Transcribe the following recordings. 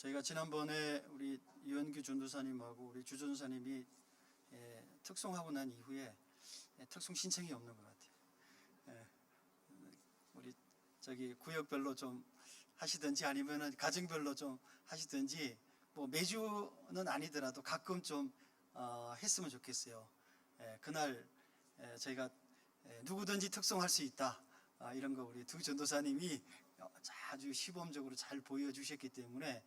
저희가 지난번에 우리 유현규 전도사님하고 우리 주 전도사님이 특송하고 난 이후에 특송 신청이 없는 것 같아요. 우리 저기 구역별로 좀 하시든지 아니면은 가정별로 좀 하시든지 뭐 매주는 아니더라도 가끔 좀 했으면 좋겠어요. 그날 저희가 누구든지 특송할 수 있다, 이런 거 우리 두 전도사님이 아주 시범적으로 잘 보여주셨기 때문에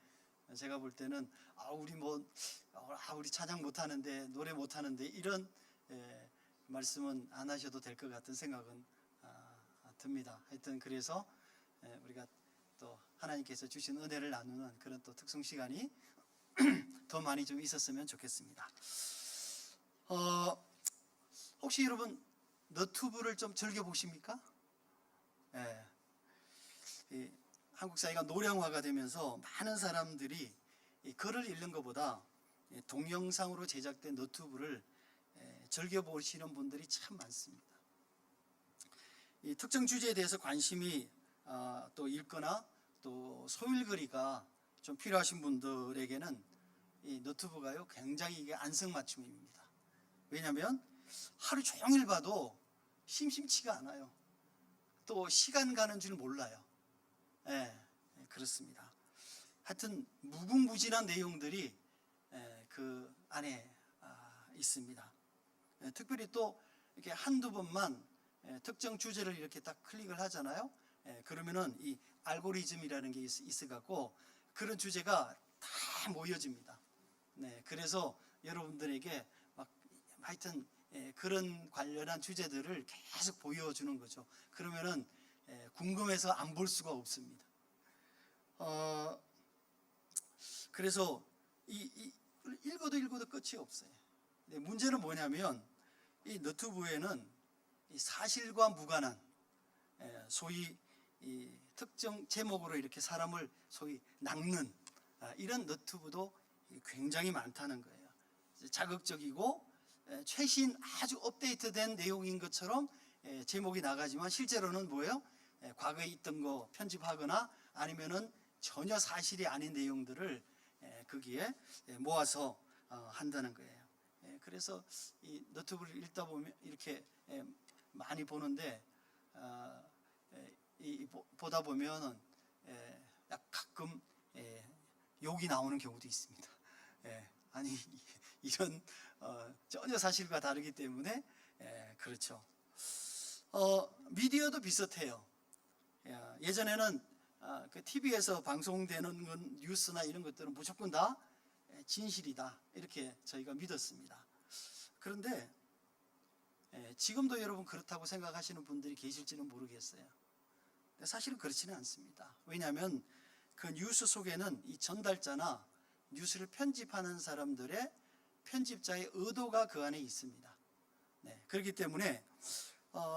제가 볼 때는 우리 찬양 못하는데 노래 못하는데 이런 말씀은 안 하셔도 될 것 같은 생각은 듭니다. 하여튼 그래서 우리가 또 하나님께서 주신 은혜를 나누는 그런 또 특송 시간이 더 많이 좀 있었으면 좋겠습니다. 혹시 여러분 너튜브를 좀 즐겨 보십니까? 한국 사회가 노령화가 되면서 많은 사람들이 글을 읽는 것보다 동영상으로 제작된 너튜브를 즐겨 보시는 분들이 참 많습니다. 이 특정 주제에 대해서 관심이 또 읽거나 또 소일거리가 좀 필요하신 분들에게는 이 너튜브가요 굉장히 이게 안성맞춤입니다. 왜냐하면 하루 종일 봐도 심심치가 않아요. 또 시간 가는 줄 몰라요. 그렇습니다. 하여튼 무궁무진한 내용들이 그 안에 있습니다. 특별히 또 이렇게 한두 번만 특정 주제를 이렇게 딱 클릭을 하잖아요. 그러면은 이 알고리즘이라는 게 있어갖고 그런 주제가 다 모여집니다. 그래서 여러분들에게 막 하여튼 그런 관련한 주제들을 계속 보여주는 거죠. 그러면은 궁금해서 안 볼 수가 없습니다. 그래서 읽어도 끝이 없어요. 문제는 뭐냐면 이 너튜브에는 이 사실과 무관한 소위 이 특정 제목으로 이렇게 사람을 소위 낚는 이런 너튜브도 굉장히 많다는 거예요. 자극적이고 최신 아주 업데이트된 내용인 것처럼 제목이 나가지만 실제로는 뭐예요? 과거에 있던 거 편집하거나 아니면은 전혀 사실이 아닌 내용들을 거기에 모아서 한다는 거예요. 그래서 이 너튜브를 읽다 보면 이렇게 많이 보는데 보다 보면은 가끔 욕이 나오는 경우도 있습니다. 아니 이런 전혀 사실과 다르기 때문에 그렇죠. 미디어도 비슷해요. 예전에는 그 TV에서 방송되는 건 뉴스나 이런 것들은 무조건 다 진실이다 이렇게 저희가 믿었습니다. 그런데 지금도 여러분 그렇다고 생각하시는 분들이 계실지는 모르겠어요. 사실은 그렇지는 않습니다. 왜냐하면 그 뉴스 속에는 이 전달자나 뉴스를 편집하는 사람들의 편집자의 의도가 그 안에 있습니다. 그렇기 때문에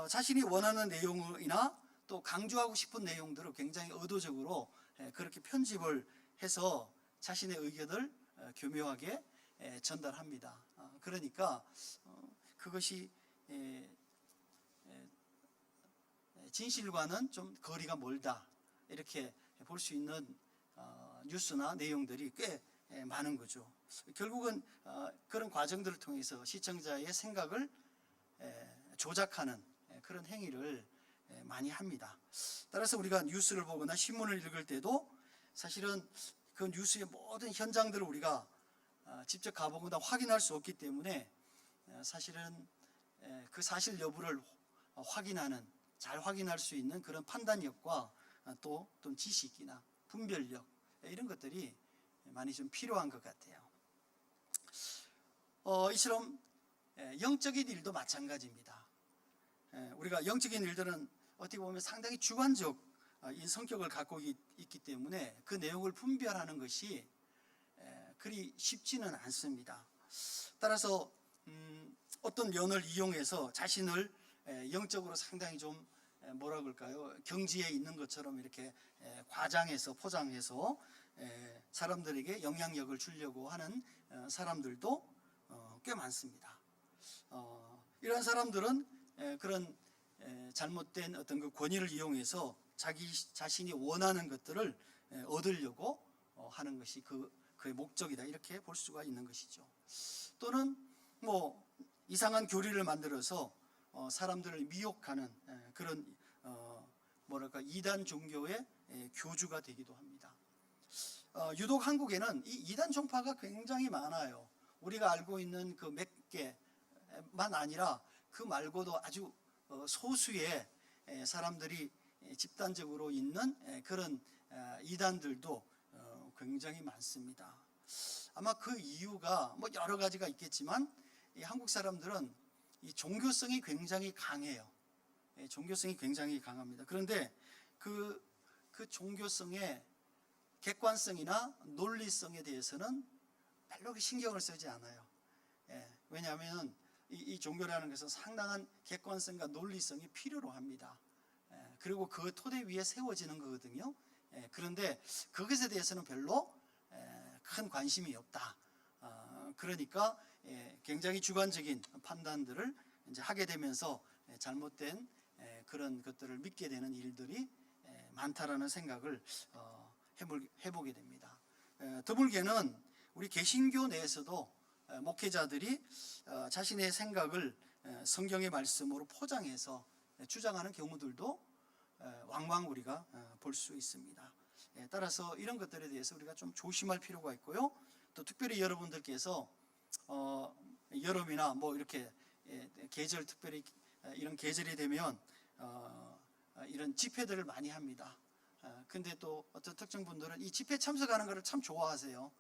자신이 원하는 내용이나 또 강조하고 싶은 내용들을 굉장히 의도적으로 그렇게 편집을 해서 자신의 의견을 교묘하게 전달합니다. 그러니까 그것이 진실과는 좀 거리가 멀다 이렇게 볼 수 있는 뉴스나 내용들이 꽤 많은 거죠. 결국은 그런 과정들을 통해서 시청자의 생각을 조작하는 그런 행위를 많이 합니다. 따라서 우리가 뉴스를 보거나 신문을 읽을 때도 사실은 그 뉴스의 모든 현장들을 우리가 직접 가보거나 확인할 수 없기 때문에 사실은 그 사실 여부를 확인하는, 잘 확인할 수 있는 그런 판단력과 또 지식이나 분별력 이런 것들이 많이 좀 필요한 것 같아요. 이처럼 영적인 일도 마찬가지입니다. 우리가 영적인 일들은 어떻게 보면 상당히 주관적인 성격을 갖고 있기 때문에 그 내용을 분별하는 것이 그리 쉽지는 않습니다. 따라서 어떤 면을 이용해서 자신을 영적으로 상당히 좀 뭐라 그럴까요? 경지에 있는 것처럼 이렇게 과장해서 포장해서 사람들에게 영향력을 주려고 하는 사람들도 꽤 많습니다. 이런 사람들은 그런 잘못된 어떤 그 권위를 이용해서 자신이 원하는 것들을 얻으려고 하는 것이 그의 목적이다, 이렇게 볼 수가 있는 것이죠. 또는 뭐 이상한 교리를 만들어서 사람들을 미혹하는 그런 뭐랄까 이단 종교의 교주가 되기도 합니다. 유독 한국에는 이 이단 종파가 굉장히 많아요. 우리가 알고 있는 그 몇 개만 아니라 그 말고도 아주 소수의 사람들이 집단적으로 있는 그런 이단들도 굉장히 많습니다. 아마 그 이유가 뭐 여러 가지가 있겠지만 이 한국 사람들은 이 종교성이 굉장히 강해요. 종교성이 굉장히 강합니다. 그런데 그 종교성의 객관성이나 논리성에 대해서는 별로 신경을 쓰지 않아요. 왜냐하면 이 종교라는 것은 상당한 객관성과 논리성이 필요로 합니다. 그리고 그 토대 위에 세워지는 거거든요. 그런데 그것에 대해서는 별로 큰 관심이 없다. 그러니까 굉장히 주관적인 판단들을 이제 하게 되면서 잘못된 그런 것들을 믿게 되는 일들이 많다라는 생각을 해보게 됩니다. 드물게는 우리 개신교 내에서도 목회자들이 자신의 생각을 성경의 말씀으로 포장해서 주장하는 경우들도 왕왕 우리가 볼 수 있습니다. 따라서 이런 것들에 대해서 우리가 좀 조심할 필요가 있고요. 또 특별히 여러분들께서 여름이나 뭐 이렇게 계절, 특별히 이런 계절이 되면 이런 집회들을 많이 합니다. 근데 또 어떤 특정 분들은 이 집회 참석하는 것을 참 좋아하세요.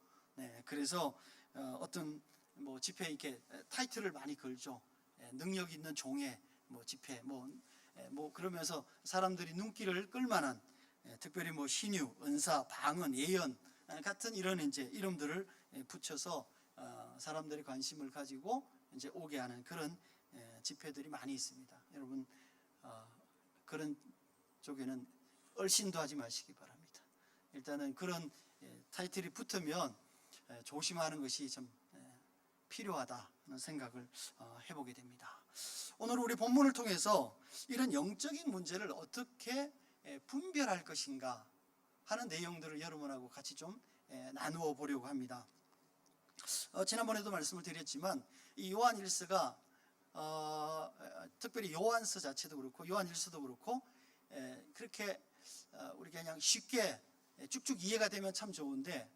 그래서 어떤 뭐 집회 이렇게 타이틀을 많이 걸죠. 능력 있는 종의 뭐 집회 뭐 그러면서 사람들이 눈길을 끌만한 특별히 뭐 신유, 은사, 방언, 예언 같은 이런 이제 이름들을 붙여서 사람들이 관심을 가지고 이제 오게 하는 그런 집회들이 많이 있습니다. 여러분 그런 쪽에는 얼씬도 하지 마시기 바랍니다. 일단은 그런 타이틀이 붙으면 조심하는 것이 좀 필요하다는 생각을 해보게 됩니다. 오늘 우리 본문을 통해서 이런 영적인 문제를 어떻게 분별할 것인가 하는 내용들을 여러분하고 같이 좀 나누어 보려고 합니다. 지난번에도 말씀을 드렸지만 이 요한 1서가 특별히 요한서 자체도 그렇고 요한 1서도 그렇고 그렇게 우리가 그냥 쉽게 쭉쭉 이해가 되면 참 좋은데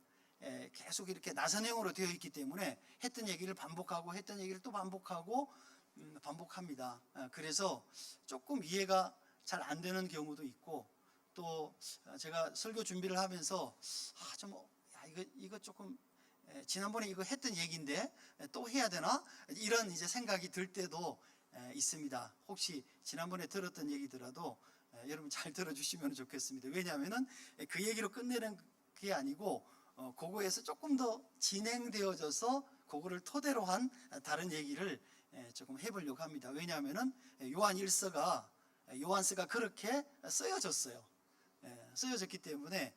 계속 이렇게 나선형으로 되어 있기 때문에 했던 얘기를 반복하고 했던 얘기를 또 반복하고 반복합니다. 그래서 조금 이해가 잘 안 되는 경우도 있고 또 제가 설교 준비를 하면서 이거 조금 지난번에 이거 했던 얘기인데 또 해야 되나 이런 이제 생각이 들 때도 있습니다. 혹시 지난번에 들었던 얘기더라도 여러분 잘 들어주시면 좋겠습니다. 왜냐하면은 그 얘기로 끝내는 게 아니고 그거에서 조금 더 진행되어져서 그거를 토대로 한 다른 얘기를 조금 해보려고 합니다. 왜냐하면은 요한 1서가 요한서가 그렇게 쓰여졌어요. 쓰여졌기 때문에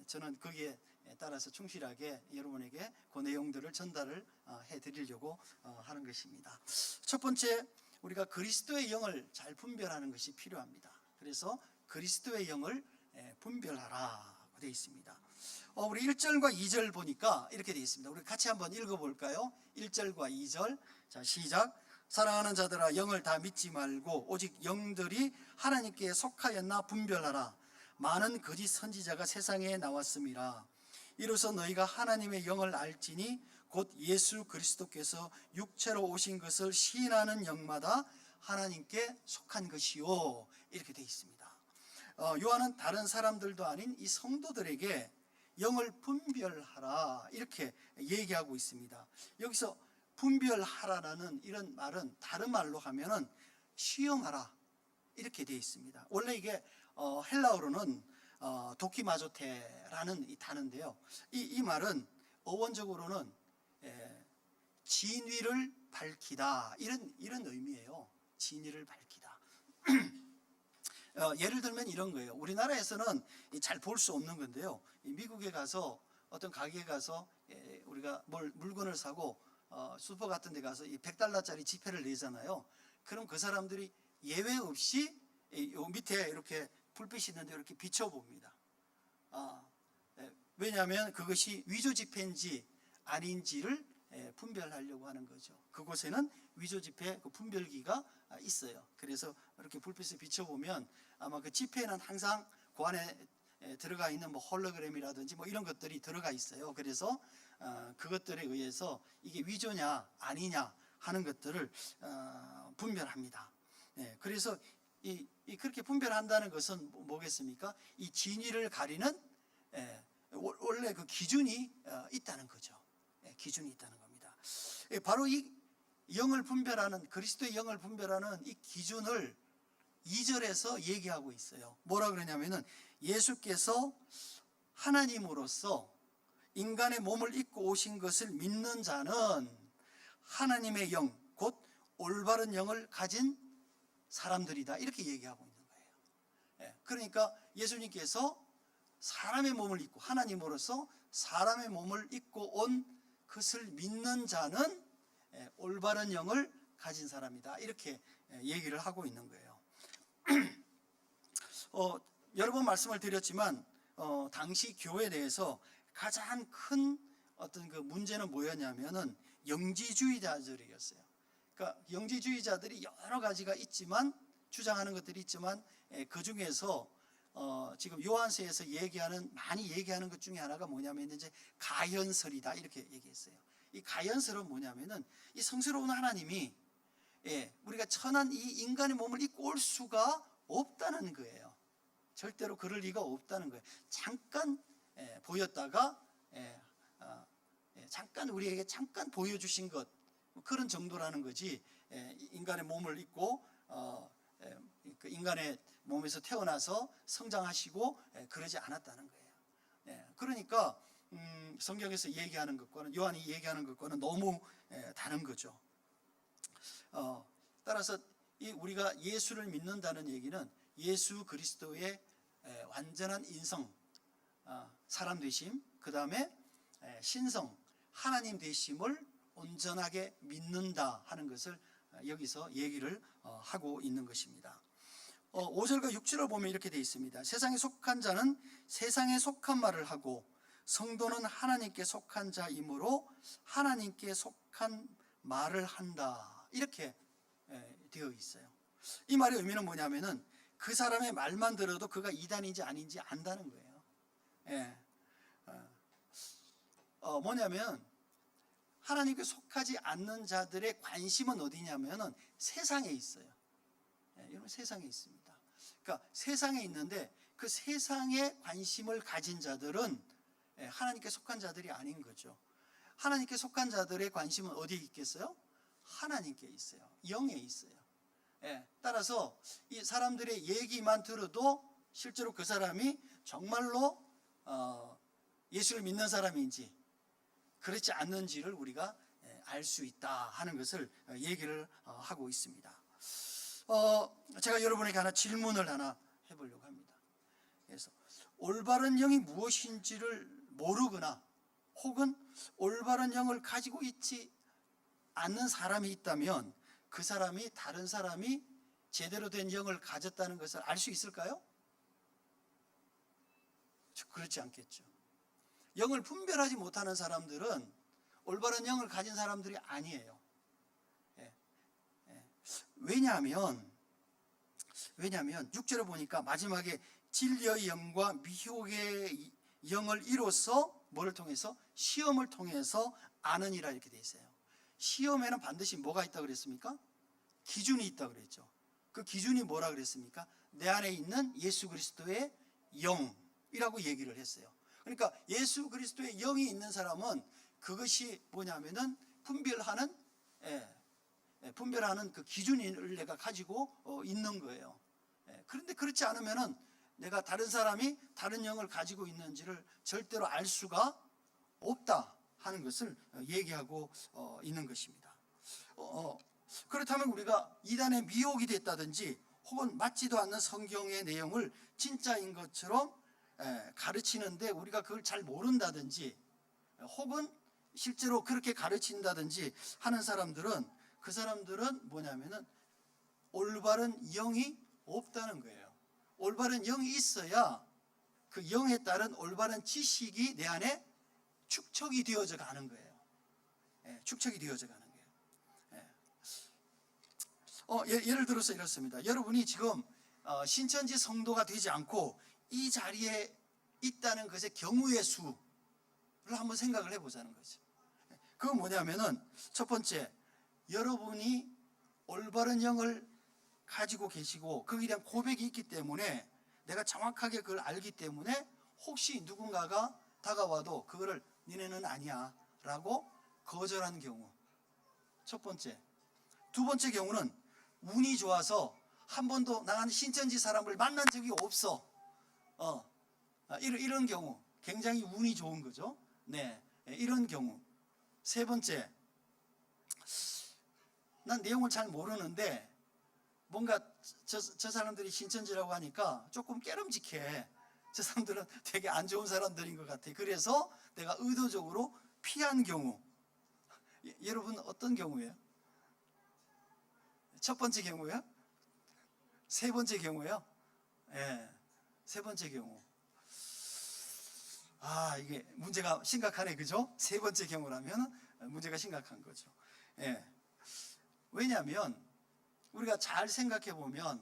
저는 거기에 따라서 충실하게 여러분에게 그 내용들을 전달을 해드리려고 하는 것입니다. 첫 번째, 우리가 그리스도의 영을 잘 분별하는 것이 필요합니다. 그래서 그리스도의 영을 분별하라고 되어 있습니다. 우리 1절과 2절 보니까 이렇게 되어 있습니다. 우리 같이 한번 읽어볼까요? 1절과 2절. 자, 시작. 사랑하는 자들아, 영을 다 믿지 말고 오직 영들이 하나님께 속하였나 분별하라. 많은 거짓 선지자가 세상에 나왔음이라. 이로써 너희가 하나님의 영을 알지니 곧 예수 그리스도께서 육체로 오신 것을 시인하는 영마다 하나님께 속한 것이요. 이렇게 되어 있습니다. 요한은 다른 사람들도 아닌 이 성도들에게 영을 분별하라 이렇게 얘기하고 있습니다. 여기서 분별하라는 이런 말은 다른 말로 하면은 시험하라 이렇게 되어 있습니다. 원래 이게 헬라어로는 도키마조테라는 이 단어인데요. 이 말은 어원적으로는 진위를 밝히다 이런 의미예요. 진위를 밝히다. 예를 들면 이런 거예요. 우리나라에서는 잘 볼 수 없는 건데요. 미국에 가서 어떤 가게에 가서 우리가 물건을 사고 슈퍼 같은 데 가서 이 $100짜리 지폐를 내잖아요. 그럼 그 사람들이 예외 없이 요 밑에 이렇게 불빛이 있는데 이렇게 비춰봅니다. 왜냐하면 그것이 위조 지폐인지 아닌지를 분별하려고 하는 거죠. 그곳에는 위조 지폐 그 분별기가 있어요. 그래서 이렇게 불빛을 비춰보면 아마 그 지폐에는 항상 그 안에 들어가 있는 뭐 홀로그램이라든지 뭐 이런 것들이 들어가 있어요. 그래서 그것들에 의해서 이게 위조냐 아니냐 하는 것들을 분별합니다. 그래서 그렇게 분별한다는 것은 뭐겠습니까? 이 진위를 가리는 원래 그 기준이 있다는 거죠. 기준이 있다는 겁니다. 바로 이 영을 분별하는, 그리스도의 영을 분별하는 이 기준을 2절에서 얘기하고 있어요. 뭐라 그러냐면은 예수께서 하나님으로서 인간의 몸을 입고 오신 것을 믿는 자는 하나님의 영, 곧 올바른 영을 가진 사람들이다, 이렇게 얘기하고 있는 거예요. 그러니까 예수님께서 사람의 몸을 입고, 하나님으로서 사람의 몸을 입고 온 것을 믿는 자는 올바른 영을 가진 사람이다, 이렇게 얘기를 하고 있는 거예요. 여러 번 말씀을 드렸지만 당시 교회 내에서 가장 큰 어떤 그 문제는 뭐였냐면은 영지주의자들이었어요. 그러니까 영지주의자들이 여러 가지가 있지만, 주장하는 것들이 있지만, 그 중에서 지금 요한서에서 많이 얘기하는 것 중에 하나가 뭐냐면 이제 가현설이다, 이렇게 얘기했어요. 이 가현설은 뭐냐면은 이 성스러운 하나님이 우리가 천한 이 인간의 몸을 입고 올 수가 없다는 거예요. 절대로 그럴 리가 없다는 거예요. 잠깐 보였다가 잠깐 우리에게 잠깐 보여주신 것, 그런 정도라는 거지, 인간의 몸을 입고 그 인간의 몸에서 태어나서 성장하시고 그러지 않았다는 거예요. 그러니까 성경에서 얘기하는 것과는, 요한이 얘기하는 것과는 너무 다른 거죠. 따라서 우리가 예수를 믿는다는 얘기는 예수 그리스도의 완전한 인성, 사람 되심, 그 다음에 신성, 하나님 되심을 온전하게 믿는다 하는 것을 여기서 얘기를 하고 있는 것입니다. 5절과 6절을 보면 이렇게 되어 있습니다. 세상에 속한 자는 세상에 속한 말을 하고 성도는 하나님께 속한 자이므로 하나님께 속한 말을 한다, 이렇게 되어 있어요. 이 말의 의미는 뭐냐면은 그 사람의 말만 들어도 그가 이단인지 아닌지 안다는 거예요. 뭐냐면 하나님께 속하지 않는 자들의 관심은 어디냐면은 세상에 있어요. 이런 세상에 있습니다. 그러니까 세상에 있는데 그 세상에 관심을 가진 자들은 하나님께 속한 자들이 아닌 거죠. 하나님께 속한 자들의 관심은 어디에 있겠어요? 하나님께 있어요. 영에 있어요. 따라서 이 사람들의 얘기만 들어도 실제로 그 사람이 정말로 예수를 믿는 사람인지 그렇지 않는지를 우리가 알 수 있다 하는 것을 얘기를 하고 있습니다. 제가 여러분에게 질문을 하나 해보려고 합니다. 그래서 올바른 영이 무엇인지를 모르거나 혹은 올바른 영을 가지고 있지 않는 사람이 있다면 그 사람이 다른 사람이 제대로 된 영을 가졌다는 것을 알 수 있을까요? 그렇지 않겠죠. 영을 분별하지 못하는 사람들은 올바른 영을 가진 사람들이 아니에요. 왜냐하면 6절에 보니까 마지막에 진리의 영과 미혹의 영을 이로써 뭐를 통해서? 시험을 통해서 아느니라, 이렇게 돼 있어요. 시험에는 반드시 뭐가 있다고 그랬습니까? 기준이 있다고 그랬죠. 그 기준이 뭐라 그랬습니까? 내 안에 있는 예수 그리스도의 영이라고 얘기를 했어요. 그러니까 예수 그리스도의 영이 있는 사람은 그것이 뭐냐면은 분별하는 그 기준을 내가 가지고 있는 거예요. 그런데 그렇지 않으면은 내가 다른 사람이 다른 영을 가지고 있는지를 절대로 알 수가 없다 하는 것을 얘기하고 있는 것입니다. 그렇다면 우리가 이단의 미혹이 됐다든지 혹은 맞지도 않는 성경의 내용을 진짜인 것처럼 가르치는데 우리가 그걸 잘 모른다든지 혹은 실제로 그렇게 가르친다든지 하는 사람들은, 그 사람들은 뭐냐면은 올바른 영이 없다는 거예요. 올바른 영이 있어야 그 영에 따른 올바른 지식이 내 안에 축적이 되어져 가는 거예요. 축적이 되어져 가는 거예요. 예를 들어서 이렇습니다. 여러분이 지금 신천지 성도가 되지 않고 이 자리에 있다는 것의 경우의 수를 한번 생각을 해보자는 거죠. 그건 뭐냐면은 첫 번째, 여러분이 올바른 영을 가지고 계시고 거기에 대한 고백이 있기 때문에 내가 정확하게 그걸 알기 때문에 혹시 누군가가 다가와도 그거를 니네는 아니야 라고 거절하는 경우, 첫 번째. 두 번째 경우는 운이 좋아서 한 번도 나는 신천지 사람을 만난 적이 없어. 이런 경우 굉장히 운이 좋은 거죠. 네, 이런 경우. 세 번째, 난 내용을 잘 모르는데 뭔가 저 사람들이 신천지라고 하니까 조금 깨름직해. 저 사람들은 되게 안 좋은 사람들인 것 같아. 그래서 내가 의도적으로 피한 경우. 여러분 어떤 경우예요? 첫 번째 경우요? 세 번째 경우요? 세 번째 경우. 이게 문제가 심각하네, 그죠? 세 번째 경우라면 문제가 심각한 거죠. 왜냐하면 우리가 잘 생각해 보면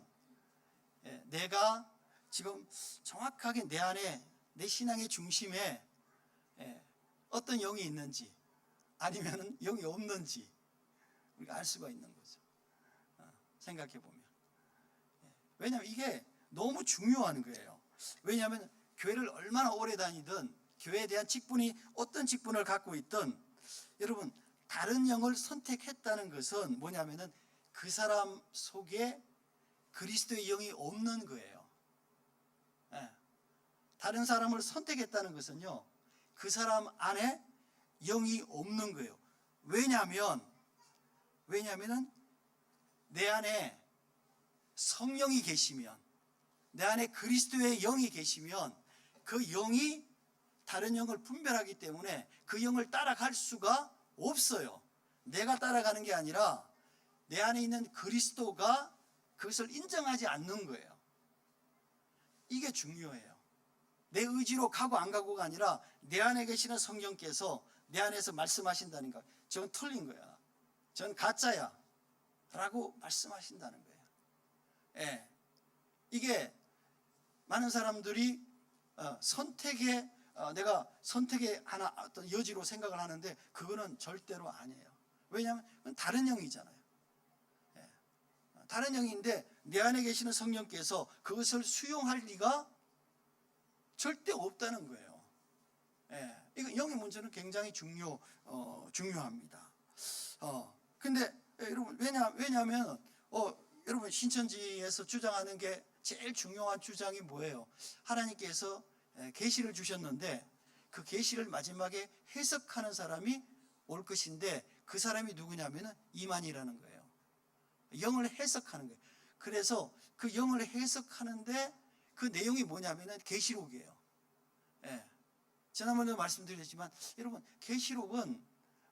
내가 지금 정확하게 내 안에, 내 신앙의 중심에 어떤 영이 있는지 아니면 영이 없는지 우리가 알 수가 있는 거죠. 생각해 보면. 왜냐하면 이게 너무 중요한 거예요. 왜냐하면 교회를 얼마나 오래 다니든 교회에 대한 직분이 어떤 직분을 갖고 있든 여러분 다른 영을 선택했다는 것은 뭐냐면은 그 사람 속에 그리스도의 영이 없는 거예요. 다른 사람을 선택했다는 것은요, 그 사람 안에 영이 없는 거예요. 왜냐하면은 내 안에 성령이 계시면, 내 안에 그리스도의 영이 계시면 그 영이 다른 영을 분별하기 때문에 그 영을 따라갈 수가 없어요. 내가 따라가는 게 아니라 내 안에 있는 그리스도가 그것을 인정하지 않는 거예요. 이게 중요해요. 내 의지로 가고 안 가고가 아니라 내 안에 계시는 성령께서 내 안에서 말씀하신다는 거. 저건 틀린 거야. 저건 가짜야 라고 말씀하신다는 거예요. 이게 많은 사람들이 내가 선택의 하나 어떤 여지로 생각을 하는데 그거는 절대로 아니에요. 왜냐하면 그건 다른 영이잖아요. 다른 영인데 내 안에 계시는 성령께서 그것을 수용할 리가 절대 없다는 거예요. 이거 영의 문제는 굉장히 중요합니다. 근데 여러분 왜냐하면 여러분 신천지에서 주장하는 게 제일 중요한 주장이 뭐예요? 하나님께서 계시를 주셨는데 그 계시를 마지막에 해석하는 사람이 올 것인데 그 사람이 누구냐면은 이만희라는 거예요. 영을 해석하는 거예요. 그래서 그 영을 해석하는데 그 내용이 뭐냐면은 계시록이에요. 지난번에도 말씀드렸지만 여러분 계시록은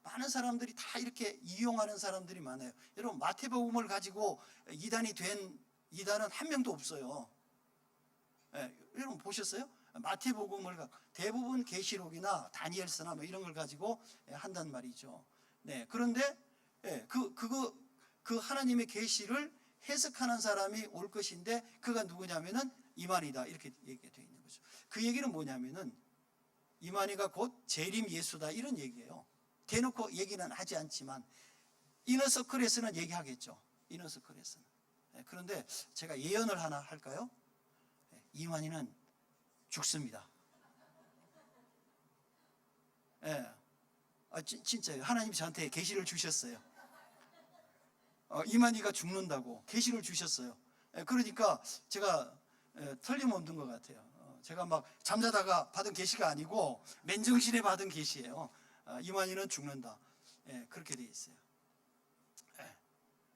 많은 사람들이 다 이렇게 이용하는 사람들이 많아요. 여러분 마태복음을 가지고 이단은 한 명도 없어요. 여러분 보셨어요? 마태복음을 대부분 계시록이나 다니엘서나 뭐 이런 걸 가지고 한단 말이죠. 그런데 그 하나님의 계시를 해석하는 사람이 올 것인데 그가 누구냐면은 이만희다 이렇게 얘기가 되어 있는 거죠. 그 얘기는 뭐냐면은 이만희가 곧 재림 예수다 이런 얘기예요. 대놓고 얘기는 하지 않지만 이너서클에서는 얘기하겠죠. 이너서클에서는. 그런데 제가 예언을 하나 할까요? 이만희는 죽습니다. 진짜요. 하나님이 저한테 계시를 주셨어요. 이만희가 죽는다고 계시를 주셨어요. 그러니까 제가 틀림없는 것 같아요. 제가 막 잠자다가 받은 계시가 아니고 맨정신에 받은 계시예요. 이만희는 죽는다. 그렇게 돼 있어요.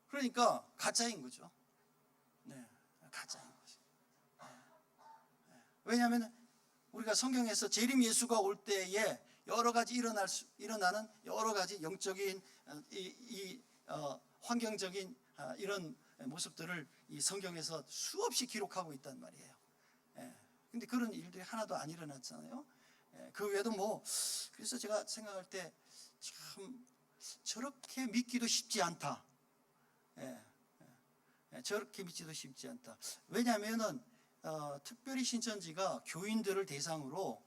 그러니까 가짜인 거죠. 가짜인 거죠. 왜냐하면 우리가 성경에서 재림 예수가 올 때에 여러 가지 일어나는 여러 가지 영적인 환경적인 이런 모습들을 이 성경에서 수없이 기록하고 있단 말이에요. 근데 그런 일들이 하나도 안 일어났잖아요. 그 외에도 뭐, 그래서 제가 생각할 때 참 저렇게 믿기도 쉽지 않다. 저렇게 믿기도 쉽지 않다. 왜냐하면은 특별히 신천지가 교인들을 대상으로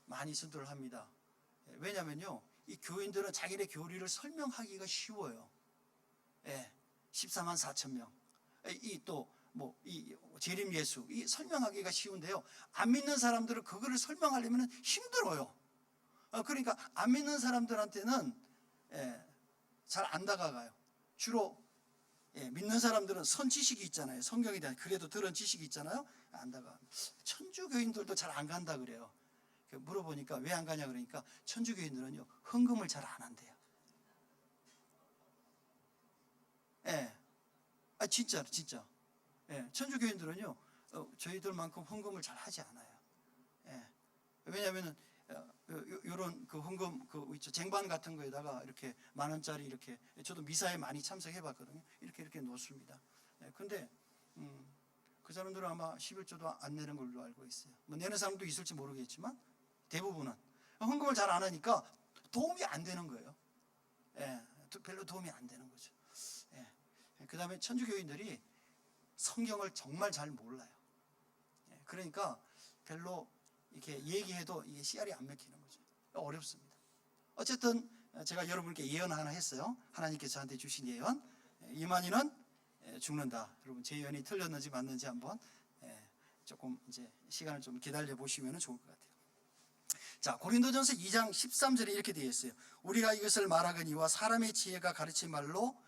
많이 전도를 합니다. 왜냐면요, 이 교인들은 자기네 교리를 설명하기가 쉬워요. 14만 4천 명. 이 재림 예수, 이 설명하기가 쉬운데요. 안 믿는 사람들은 그거를 설명하려면 힘들어요. 그러니까 안 믿는 사람들한테는 잘 안 다가가요. 주로 믿는 사람들은 선지식이 있잖아요. 성경에 대한 그래도 들은 지식이 있잖아요. 안 다가. 천주교인들도 잘 안 간다 그래요. 물어보니까 왜 안 가냐 그러니까 천주교인들은요, 헌금을 잘 안 한대요. 진짜로, 진짜. 천주교인들은요, 저희들만큼 헌금을 잘 하지 않아요. 왜냐하면은 요런 그 헌금 쟁반 같은 거에다가 이렇게 10,000원짜리 이렇게, 저도 미사에 많이 참석해 봤거든요. 이렇게 놓습니다. 근데 그 사람들은 아마 11조도 안 내는 걸로 알고 있어요. 뭐 내는 사람도 있을지 모르겠지만 대부분은 헌금을 잘 안 하니까 도움이 안 되는 거예요. 별로 도움이 안 되는 거죠. 그 다음에 천주교인들이 성경을 정말 잘 몰라요. 그러니까 별로 이렇게 얘기해도 이게 씨알이 안 먹히는 거죠. 어렵습니다. 어쨌든 제가 여러분께 예언 하나 했어요. 하나님께서 저한테 주신 예언. 이만희는 죽는다. 여러분 제 예언이 틀렸는지 맞는지 한번 조금 이제 시간을 좀 기다려 보시면 좋을 것 같아요. 자, 고린도전서 2장 13절에 이렇게 되어 있어요. 우리가 이것을 말하거니와 사람의 지혜가 가르친 말로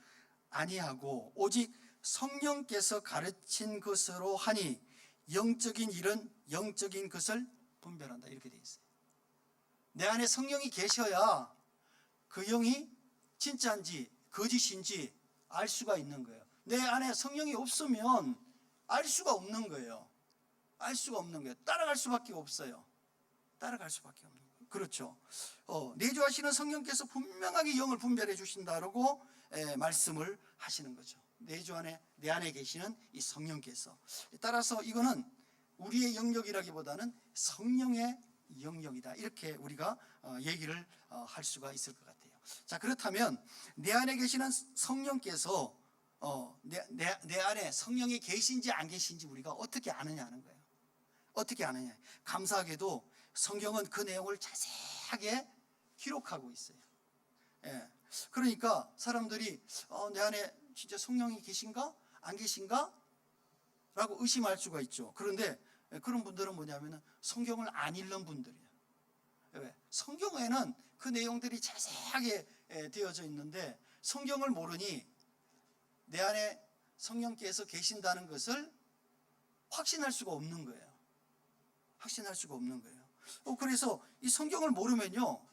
아니하고 오직 성령께서 가르친 것으로 하니 영적인 일은 영적인 것을 분별한다. 이렇게 되어 있어요. 내 안에 성령이 계셔야 그 영이 진짜인지 거짓인지 알 수가 있는 거예요. 내 안에 성령이 없으면 알 수가 없는 거예요. 알 수가 없는 거예요. 따라갈 수밖에 없어요. 따라갈 수밖에 없는 거예요. 그렇죠. 내주하시는 성령께서 분명하게 영을 분별해 주신다라고 말씀을 하시는 거죠. 내 안에 계시는 이 성령께서. 따라서 이거는 우리의 영역이라기보다는 성령의 영역이다. 이렇게 우리가 얘기를 할 수가 있을 것 같아요. 자, 그렇다면 내 안에 계시는 성령께서 내 안에 성령이 계신지 안 계신지 우리가 어떻게 아느냐는 거예요. 어떻게 아느냐. 감사하게도 성경은 그 내용을 자세하게 기록하고 있어요. 그러니까 사람들이 내 안에 진짜 성령이 계신가 안 계신가 라고 의심할 수가 있죠. 그런데 그런 분들은 뭐냐면은 성경을 안 읽는 분들이에요. 왜? 성경에는 그 내용들이 자세하게 되어져 있는데 성경을 모르니 내 안에 성령께서 계신다는 것을 확신할 수가 없는 거예요. 확신할 수가 없는 거예요. 그래서 이 성경을 모르면요,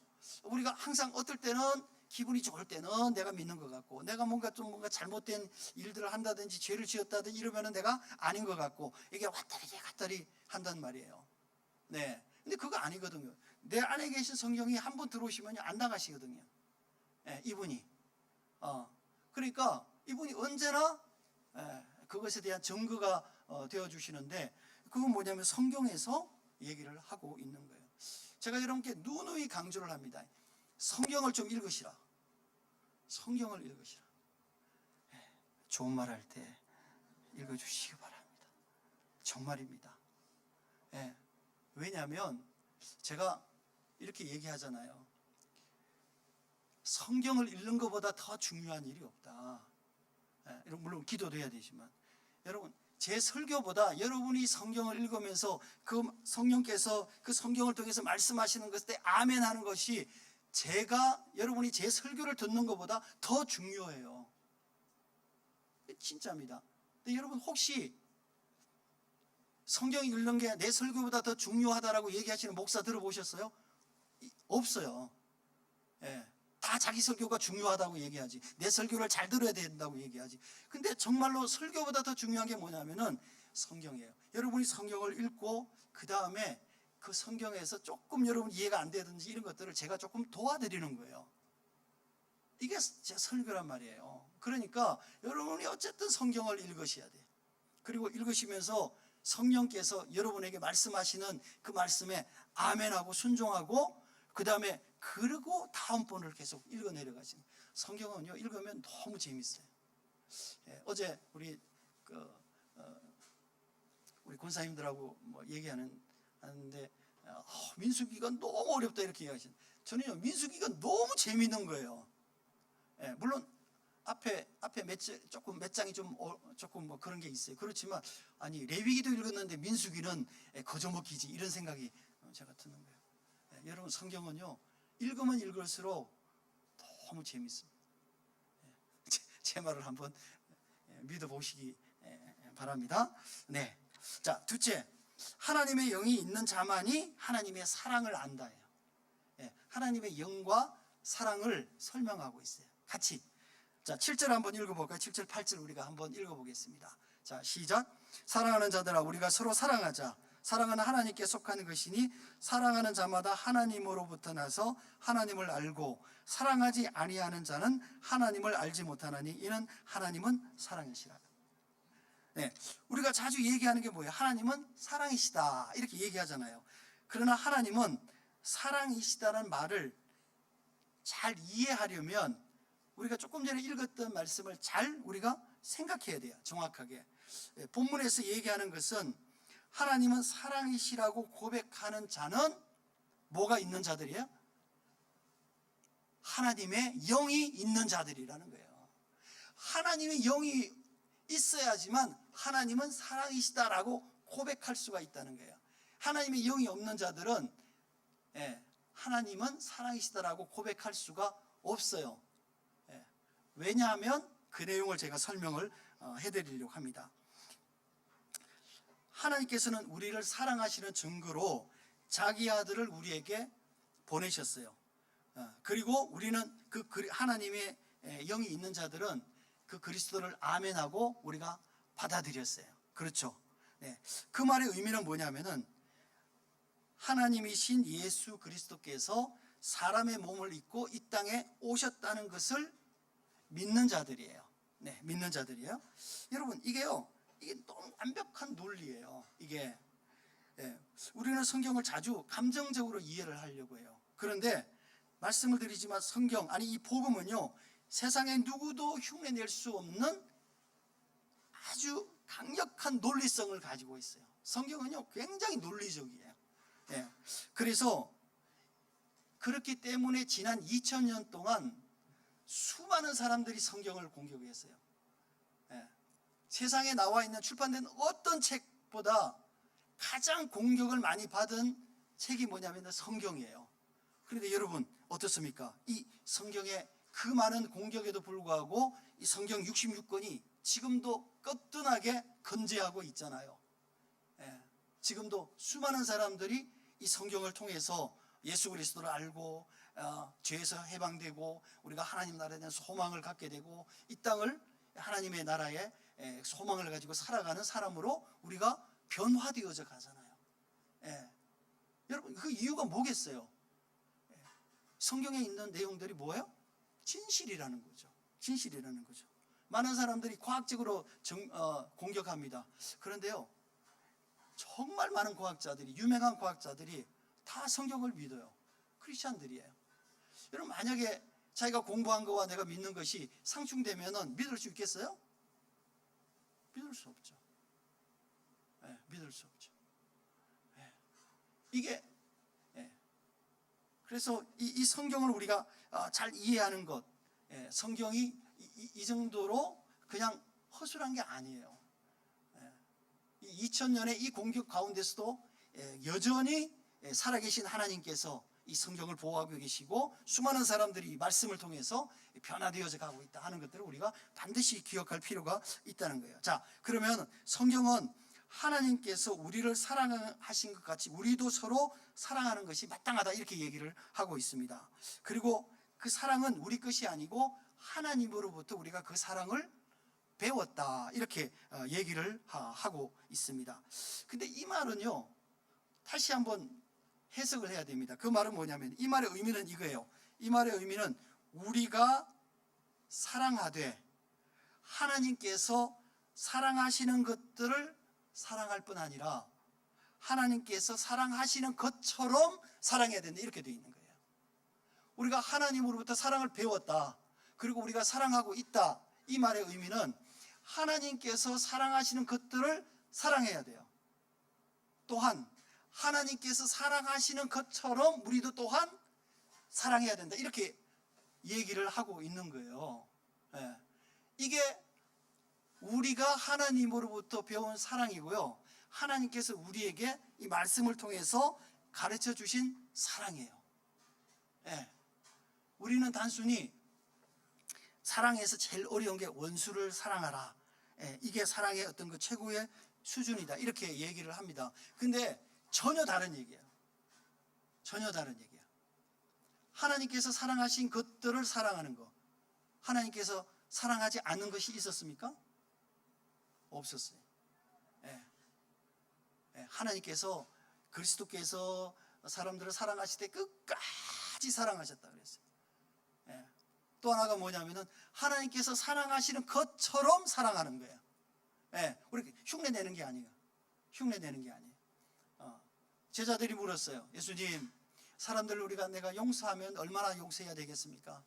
우리가 항상 어떨 때는 기분이 좋을 때는 내가 믿는 것 같고, 내가 뭔가 잘못된 일들을 한다든지 죄를 지었다든지 이러면은 내가 아닌 것 같고, 이게 왔다리 갔다리 한단 말이에요. 근데 그거 아니거든요. 내 안에 계신 성령이 한번 들어오시면 안 나가시거든요. 이분이. 그러니까 이분이 언제나 그것에 대한 증거가 되어 주시는데, 그건 뭐냐면 성경에서 얘기를 하고 있는 거예요. 제가 여러분께 누누이 강조를 합니다. 성경을 좀 읽으시라. 성경을 읽으시라. 좋은 말 할 때 읽어주시기 바랍니다. 정말입니다. 왜냐하면 제가 이렇게 얘기하잖아요. 성경을 읽는 것보다 더 중요한 일이 없다. 물론 기도도 해야 되지만, 여러분 제 설교보다 여러분이 성경을 읽으면서 그 성령께서 그 성경을 통해서 말씀하시는 것에 아멘 하는 것이 여러분이 제 설교를 듣는 것보다 더 중요해요. 진짜입니다. 근데 여러분 혹시 성경 읽는 게 내 설교보다 더 중요하다라고 얘기하시는 목사 들어보셨어요? 없어요. 다 자기 설교가 중요하다고 얘기하지, 내 설교를 잘 들어야 된다고 얘기하지. 근데 정말로 설교보다 더 중요한 게 뭐냐면은 성경이에요. 여러분이 성경을 읽고 그 다음에 그 성경에서 조금 여러분 이해가 안 되든지 이런 것들을 제가 조금 도와드리는 거예요. 이게 제 설교란 말이에요. 그러니까 여러분이 어쨌든 성경을 읽으셔야 돼요. 그리고 읽으시면서 성령께서 여러분에게 말씀하시는 그 말씀에 아멘하고 순종하고 그 다음에 그리고 다음 번을 계속 읽어 내려가시는. 성경은요 읽으면 너무 재밌어요. 어제 우리 우리 권사님들하고 뭐 하는데 민수기가 너무 어렵다 이렇게 얘기하시는. 저는요 민수기가 너무 재밌는 거예요. 물론 앞에 몇 장이 조금 뭐 그런 게 있어요. 그렇지만 아니 레위기도 읽었는데 민수기는 거저먹기지 이런 생각이 제가 드는 거예요. 여러분 성경은요 읽으면 읽을수록 너무 재밌습니다. 제 말을 한번 믿어보시기 바랍니다. 네. 자, 둘째, 하나님의 영이 있는 자만이 하나님의 사랑을 안다예요. 하나님의 영과 사랑을 설명하고 있어요. 같이. 자, 7절 한번 읽어볼까요? 7절, 8절 우리가 한번 읽어보겠습니다. 자, 시작. 사랑하는 자들아, 우리가 서로 사랑하자. 사랑은 하나님께 속하는 것이니 사랑하는 자마다 하나님으로부터 나서 하나님을 알고 사랑하지 아니하는 자는 하나님을 알지 못하나니 이는 하나님은 사랑이시라. 네, 우리가 자주 얘기하는 게 뭐예요? 하나님은 사랑이시다 이렇게 얘기하잖아요. 그러나 하나님은 사랑이시다는 말을 잘 이해하려면 우리가 조금 전에 읽었던 말씀을 잘 우리가 생각해야 돼요. 정확하게. 본문에서 얘기하는 것은 하나님은 사랑이시라고 고백하는 자는 뭐가 있는 자들이에요? 하나님의 영이 있는 자들이라는 거예요. 하나님의 영이 있어야지만 하나님은 사랑이시다라고 고백할 수가 있다는 거예요. 하나님의 영이 없는 자들은 하나님은 사랑이시다라고 고백할 수가 없어요. 왜냐하면 그 내용을 제가 설명을 해드리려고 합니다. 하나님께서는 우리를 사랑하시는 증거로 자기 아들을 우리에게 보내셨어요. 그리고 우리는 그 하나님의 영이 있는 자들은 그 그리스도를 아멘하고 우리가 받아들였어요. 그렇죠? 네. 그 말의 의미는 뭐냐면은 하나님이신 예수 그리스도께서 사람의 몸을 입고 이 땅에 오셨다는 것을 믿는 자들이에요. 네, 믿는 자들이에요. 여러분 이게 너무 완벽한 논리예요. 이게 우리는 성경을 자주 감정적으로 이해를 하려고 해요. 그런데 말씀을 드리지만 성경 아니 이 복음은요 세상에 누구도 흉내낼 수 없는 아주 강력한 논리성을 가지고 있어요. 성경은요 굉장히 논리적이에요. 그래서 그렇기 때문에 지난 2000년 동안 수많은 사람들이 성경을 공격했어요. 세상에 나와 있는 출판된 어떤 책보다 가장 공격을 많이 받은 책이 뭐냐면 성경이에요. 그런데 여러분 어떻습니까? 이 성경의 그 많은 공격에도 불구하고 이 성경 66권이 지금도 끄տն하게 건재하고 있잖아요. 지금도 수많은 사람들이 이 성경을 통해서 예수 그리스도를 알고 죄에서 해방되고 우리가 하나님 나라에 대한 소망을 갖게 되고 이 땅을 하나님의 나라에 소망을 가지고 살아가는 사람으로 우리가 변화되어져 가잖아요. 여러분 그 이유가 뭐겠어요? 성경에 있는 내용들이 뭐예요? 진실이라는 거죠. 진실이라는 거죠. 많은 사람들이 과학적으로 공격합니다. 그런데요 정말 많은 과학자들이 유명한 과학자들이 다 성경을 믿어요. 크리스찬들이에요. 여러분 만약에 자기가 공부한 거와 내가 믿는 것이 상충되면 믿을 수 있겠어요? 믿을 수 없죠. 믿을 수 없죠. 이게 그래서 이 성경을 우리가 잘 이해하는 것, 성경이 이 정도로 그냥 허술한 게 아니에요. 2000년의 이 공격 가운데서도 여전히 살아계신 하나님께서 이 성경을 보호하고 계시고 수많은 사람들이 이 말씀을 통해서 변화되어져 가고 있다 하는 것들을 우리가 반드시 기억할 필요가 있다는 거예요. 자, 그러면 성경은 하나님께서 우리를 사랑하신 것 같이 우리도 서로 사랑하는 것이 마땅하다 이렇게 얘기를 하고 있습니다. 그리고 그 사랑은 우리 것이 아니고 하나님으로부터 우리가 그 사랑을 배웠다 이렇게 얘기를 하고 있습니다. 근데 이 말은요 다시 한번 해석을 해야 됩니다. 그 말은 뭐냐면 이 말의 의미는 이거예요. 이 말의 의미는 우리가 사랑하되 하나님께서 사랑하시는 것들을 사랑할 뿐 아니라 하나님께서 사랑하시는 것처럼 사랑해야 된다, 이렇게 되어 있는 거예요. 우리가 하나님으로부터 사랑을 배웠다, 그리고 우리가 사랑하고 있다, 이 말의 의미는 하나님께서 사랑하시는 것들을 사랑해야 돼요. 또한 하나님께서 사랑하시는 것처럼 우리도 또한 사랑해야 된다, 이렇게 얘기를 하고 있는 거예요. 예. 이게 우리가 하나님으로부터 배운 사랑이고요, 하나님께서 우리에게 이 말씀을 통해서 가르쳐 주신 사랑이에요. 예. 우리는 단순히 사랑에서 제일 어려운 게 원수를 사랑하라, 예, 이게 사랑의 어떤 그 최고의 수준이다, 이렇게 얘기를 합니다. 근데 전혀 다른 얘기예요. 전혀 다른 얘기예요. 하나님께서 사랑하신 것들을 사랑하는 것, 하나님께서 사랑하지 않는 것이 있었습니까? 없었어요. 예. 예. 하나님께서, 그리스도께서 사람들을 사랑하실 때 끝까지 사랑하셨다 그랬어요. 예. 또 하나가 뭐냐면은 하나님께서 사랑하시는 것처럼 사랑하는 거예요. 예. 우리 흉내 내는 게 아니에요. 흉내 내는 게 아니에요. 제자들이 물었어요. 예수님, 사람들을 내가 용서하면 얼마나 용서해야 되겠습니까?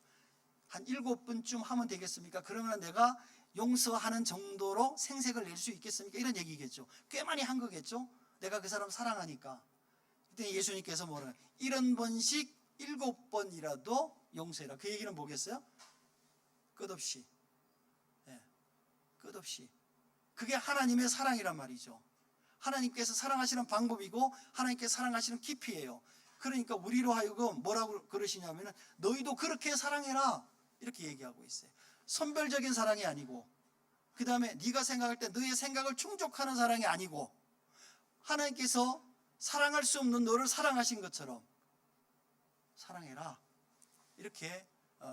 한 7번쯤 하면 되겠습니까? 그러면 내가 용서하는 정도로 생색을 낼 수 있겠습니까? 이런 얘기겠죠. 꽤 많이 한 거겠죠. 내가 그 사람 사랑하니까. 그때 예수님께서 뭐래요? 70번씩 7번이라도 용서해라. 그 얘기는 뭐겠어요? 끝없이. 네. 끝없이. 그게 하나님의 사랑이란 말이죠. 하나님께서 사랑하시는 방법이고 하나님께서 사랑하시는 깊이예요. 그러니까 우리로 하여금 뭐라고 그러시냐면 너희도 그렇게 사랑해라, 이렇게 얘기하고 있어요. 선별적인 사랑이 아니고, 그 다음에 네가 생각할 때 너의 생각을 충족하는 사랑이 아니고, 하나님께서 사랑할 수 없는 너를 사랑하신 것처럼 사랑해라, 이렇게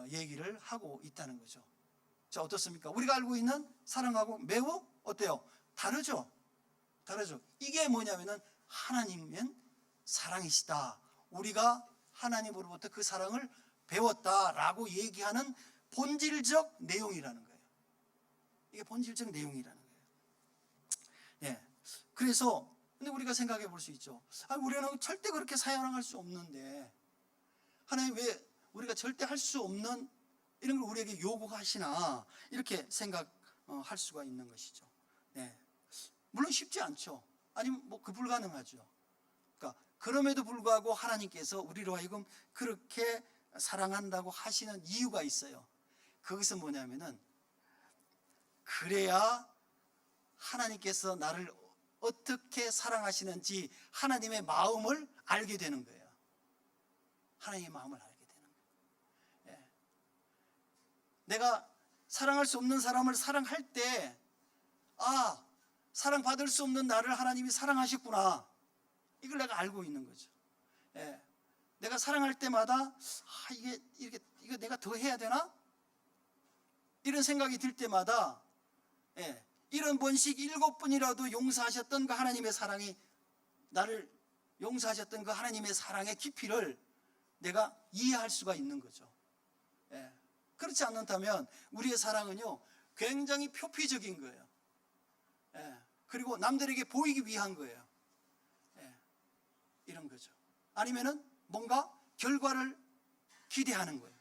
얘기를 하고 있다는 거죠. 자, 어떻습니까? 우리가 알고 있는 사랑하고 매우 어때요? 다르죠? 다르죠. 이게 뭐냐면은 하나님은 사랑이시다, 우리가 하나님으로부터 그 사랑을 배웠다라고 얘기하는 본질적 내용이라는 거예요. 이게 본질적 내용이라는 거예요. 예. 그래서 근데 우리가 생각해 볼 수 있죠. 우리는 절대 그렇게 사랑할 수 없는데 하나님 왜 우리가 절대 할 수 없는 이런 걸 우리에게 요구하시나, 이렇게 생각할 수가 있는 것이죠. 네. 물론 쉽지 않죠. 아니면 뭐 불가능하죠. 그러니까 그럼에도 불구하고 하나님께서 우리로 하여금 그렇게 사랑한다고 하시는 이유가 있어요. 그것은 뭐냐면은 그래야 하나님께서 나를 어떻게 사랑하시는지 하나님의 마음을 알게 되는 거예요. 하나님의 마음을 알게 되는 거예요. 예. 내가 사랑할 수 없는 사람을 사랑할 때, 사랑받을 수 없는 나를 하나님이 사랑하셨구나, 이걸 내가 알고 있는 거죠. 예. 내가 사랑할 때마다 이거 내가 더 해야 되나? 이런 생각이 들 때마다, 예, 70번씩 7번이라도 용서하셨던 그 하나님의 사랑이, 나를 용서하셨던 그 하나님의 사랑의 깊이를 내가 이해할 수가 있는 거죠. 예. 그렇지 않다면 우리의 사랑은요 굉장히 표피적인 거예요. 예. 그리고 남들에게 보이기 위한 거예요. 예. 이런 거죠. 아니면은 뭔가 결과를 기대하는 거예요.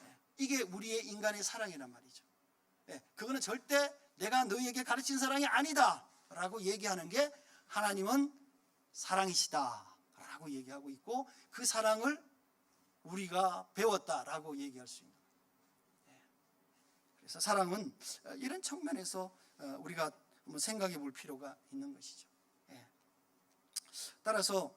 예. 이게 우리의 인간의 사랑이란 말이죠. 예. 그거는 절대 내가 너희에게 가르친 사랑이 아니다 라고 얘기하는 게 하나님은 사랑이시다 라고 얘기하고 있고, 그 사랑을 우리가 배웠다라고 얘기할 수 있는 거예요. 그래서 사랑은 이런 측면에서 우리가 한번 생각해 볼 필요가 있는 것이죠. 따라서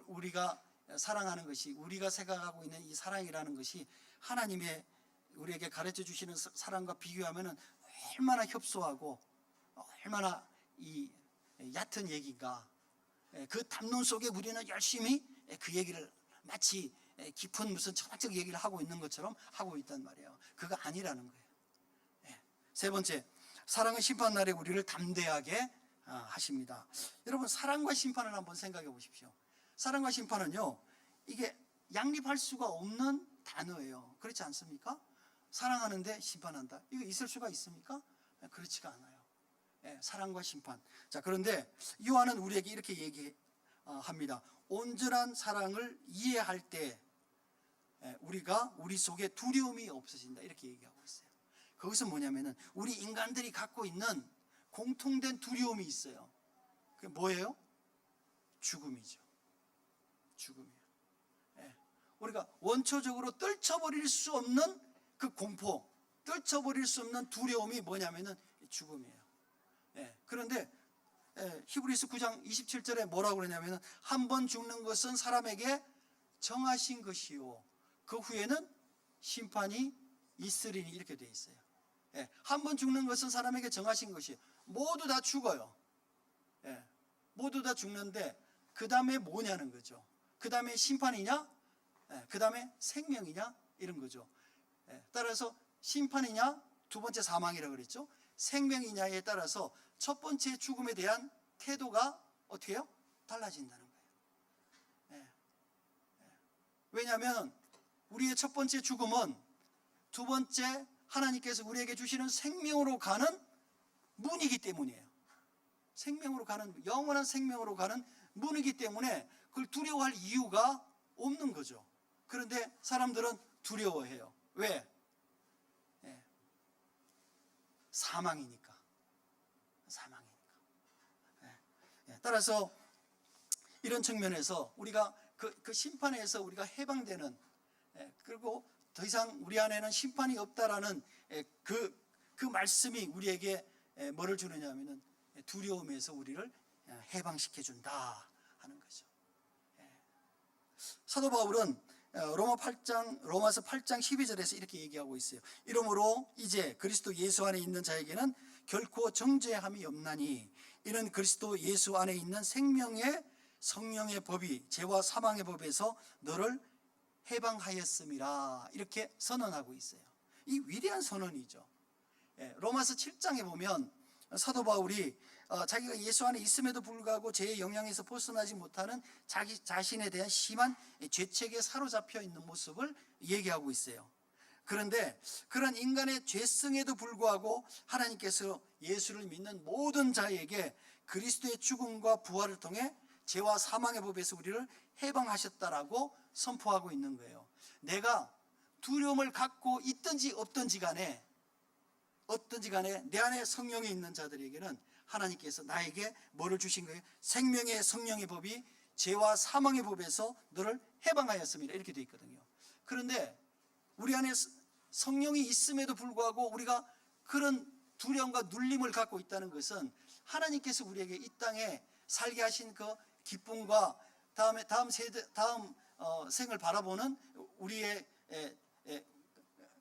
우리가 사랑하는 것이, 우리가 생각하고 있는 이 사랑이라는 것이 하나님의 우리에게 가르쳐 주시는 사랑과 비교하면 얼마나 협소하고 얼마나 이 얕은 얘기인가. 그 담론 속에 우리는 열심히 그 얘기를 마치 깊은 무슨 철학적 얘기를 하고 있는 것처럼 하고 있단 말이에요. 그거 아니라는 거예요. 세 번째, 사랑은 심판날에 우리를 담대하게 하십니다. 여러분, 사랑과 심판을 한번 생각해 보십시오. 사랑과 심판은요, 이게 양립할 수가 없는 단어예요. 그렇지 않습니까? 사랑하는데 심판한다, 이거 있을 수가 있습니까? 그렇지가 않아요. 사랑과 심판. 자, 그런데 요한은 우리에게 이렇게 얘기합니다. 온전한 사랑을 이해할 때 우리가 우리 속에 두려움이 없어진다, 이렇게 얘기하고 있어요. 그것은 뭐냐면은 우리 인간들이 갖고 있는 공통된 두려움이 있어요. 그게 뭐예요? 죽음이죠. 죽음이에요. 우리가 원초적으로 떨쳐버릴 수 없는 그 공포, 떨쳐버릴 수 없는 두려움이 뭐냐면은 죽음이에요. 그런데 히브리서 9장 27절에 뭐라고 그러냐면은 한 번 죽는 것은 사람에게 정하신 것이요 그 후에는 심판이 있으리니, 이렇게 되어 있어요. 한 번 죽는 것은 사람에게 정하신 것이에요. 모두 다 죽어요. 모두 다 죽는데 그 다음에 뭐냐는 거죠. 그 다음에 심판이냐, 그 다음에 생명이냐, 이런 거죠. 따라서 심판이냐, 두 번째 사망이라고 그랬죠. 생명이냐에 따라서 첫 번째 죽음에 대한 태도가 어떻게 해요? 달라진다는 거예요. 왜냐하면 우리의 첫 번째 죽음은 두 번째 하나님께서 우리에게 주시는 생명으로 가는 문이기 때문이에요. 생명으로 가는, 영원한 생명으로 가는 문이기 때문에 그걸 두려워할 이유가 없는 거죠. 그런데 사람들은 두려워해요. 왜? 사망이니까. 따라서 이런 측면에서 우리가 그 심판에서 우리가 해방되는, 그리고 더 이상 우리 안에는 심판이 없다라는 그 말씀이 우리에게 뭐를 주느냐 하면은 두려움에서 우리를 해방시켜준다 하는 거죠. 사도 바울은 로마서 8장 12절에서 이렇게 얘기하고 있어요. 이러므로 이제 그리스도 예수 안에 있는 자에게는 결코 정죄함이 없나니 이는 그리스도 예수 안에 있는 생명의 성령의 법이 죄와 사망의 법에서 너를 해방하였음이라, 이렇게 선언하고 있어요. 이 위대한 선언이죠. 로마서 7장에 보면 사도 바울이 자기가 예수 안에 있음에도 불구하고 죄의 영향에서 벗어나지 못하는 자기 자신에 대한 심한 죄책에 사로잡혀 있는 모습을 얘기하고 있어요. 그런데 그런 인간의 죄성에도 불구하고 하나님께서 예수를 믿는 모든 자에게 그리스도의 죽음과 부활을 통해 죄와 사망의 법에서 우리를 해방하셨다라고 선포하고 있는 거예요. 내가 두려움을 갖고 있든지 없든지 간에 내 안에 성령이 있는 자들에게는 하나님께서 나에게 뭐를 주신 거예요? 생명의 성령의 법이 죄와 사망의 법에서 너를 해방하였습니다, 이렇게 되어 있거든요. 그런데 우리 안에 성령이 있음에도 불구하고 우리가 그런 두려움과 눌림을 갖고 있다는 것은 하나님께서 우리에게 이 땅에 살게 하신 그 기쁨과 다음 생을 바라보는 우리의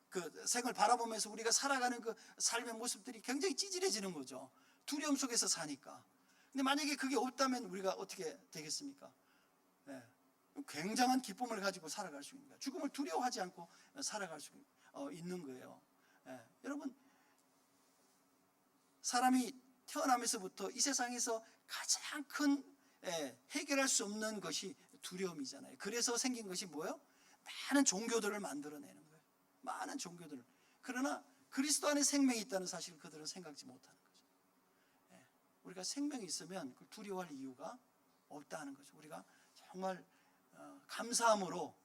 그 생을 바라보면서 우리가 살아가는 그 삶의 모습들이 굉장히 찌질해지는 거죠. 두려움 속에서 사니까. 근데 만약에 그게 없다면 우리가 어떻게 되겠습니까? 굉장한 기쁨을 가지고 살아갈 수 있는 거예요. 죽음을 두려워하지 않고 살아갈 수 있는 거예요. 여러분, 사람이 태어나면서부터 이 세상에서 가장 큰 해결할 수 없는 것이 두려움이잖아요. 그래서 생긴 것이 뭐예요? 많은 종교들을 만들어내는 거예요. 많은 종교들을. 그러나 그리스도 안에 생명이 있다는 사실을 그들은 생각지 못하는 거죠. 우리가 생명이 있으면 그걸 두려워할 이유가 없다는 거죠. 우리가 정말 감사함으로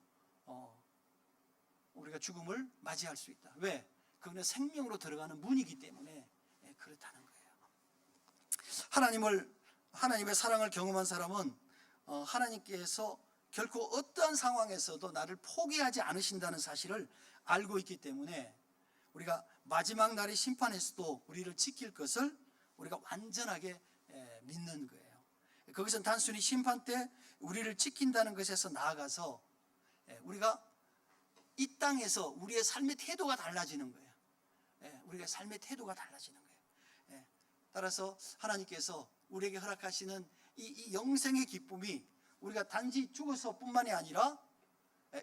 우리가 죽음을 맞이할 수 있다. 왜? 그거는 생명으로 들어가는 문이기 때문에 그렇다는 거예요. 하나님의 사랑을 경험한 사람은 하나님께서 결코 어떠한 상황에서도 나를 포기하지 않으신다는 사실을 알고 있기 때문에 우리가 마지막 날의 심판에서도 우리를 지킬 것을 우리가 완전하게 믿는 거예요. 거기서 단순히 심판 때 우리를 지킨다는 것에서 나아가서 우리가 이 땅에서 우리의 삶의 태도가 달라지는 거예요. 우리의 삶의 태도가 달라지는 거예요. 따라서 하나님께서 우리에게 허락하시는 이 영생의 기쁨이 우리가 단지 죽어서 뿐만이 아니라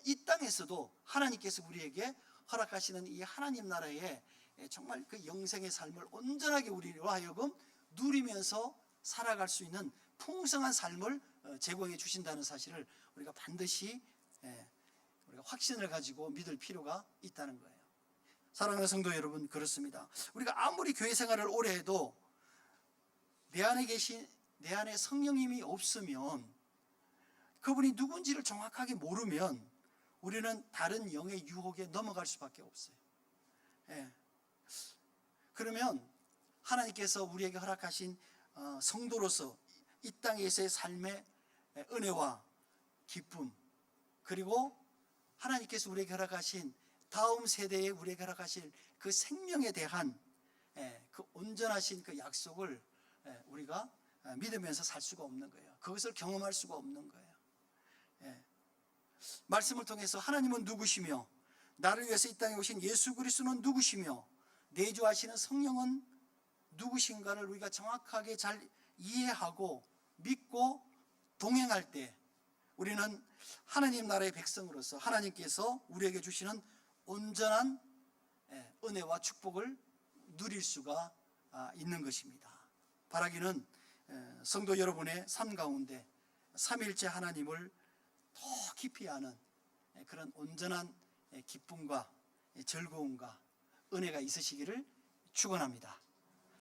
이 땅에서도 하나님께서 우리에게 허락하시는 이 하나님 나라의 정말 그 영생의 삶을 온전하게 우리로 하여금 누리면서 살아갈 수 있는 풍성한 삶을 제공해 주신다는 사실을 우리가 반드시 우리가 확신을 가지고 믿을 필요가 있다는 거예요. 사랑하는 성도 여러분, 그렇습니다. 우리가 아무리 교회 생활을 오래 해도 내 안에 성령님이 없으면, 그분이 누군지를 정확하게 모르면 우리는 다른 영의 유혹에 넘어갈 수밖에 없어요. 예. 그러면 하나님께서 우리에게 허락하신 성도로서 이 땅에서의 삶의 은혜와 기쁨, 그리고 하나님께서 우리에게 허락하신 다음 세대에 우리에게 허락하실 그 생명에 대한 그 온전하신 그 약속을 우리가 믿으면서 살 수가 없는 거예요. 그것을 경험할 수가 없는 거예요. 말씀을 통해서 하나님은 누구시며, 나를 위해서 이 땅에 오신 예수 그리스도는 누구시며, 내주하시는 성령은 누구신가를 우리가 정확하게 잘 이해하고 믿고 동행할 때 우리는 하나님 나라의 백성으로서 하나님께서 우리에게 주시는 온전한 은혜와 축복을 누릴 수가 있는 것입니다. 바라기는 성도 여러분의 삶 가운데 삼위일체 하나님을 더 깊이 아는 그런 온전한 기쁨과 즐거움과 은혜가 있으시기를 축원합니다.